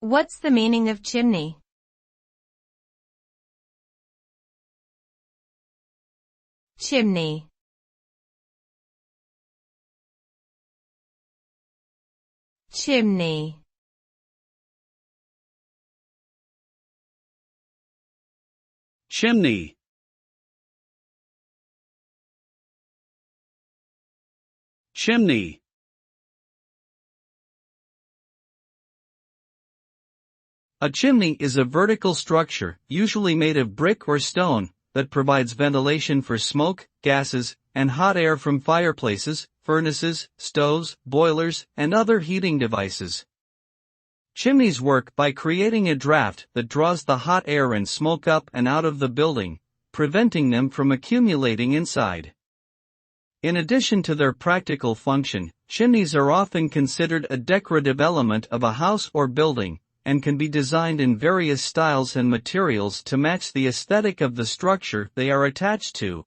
What's the meaning of chimney? Chimney. Chimney. Chimney. Chimney. A chimney is a vertical structure, usually made of brick or stone, that provides ventilation for smoke, gases, and hot air from fireplaces, furnaces, stoves, boilers, and other heating devices. Chimneys work by creating a draft that draws the hot air and smoke up and out of the building, preventing them from accumulating inside. In addition to their practical function, chimneys are often considered a decorative element of a house or building, and can be designed in various styles and materials to match the aesthetic of the structure they are attached to.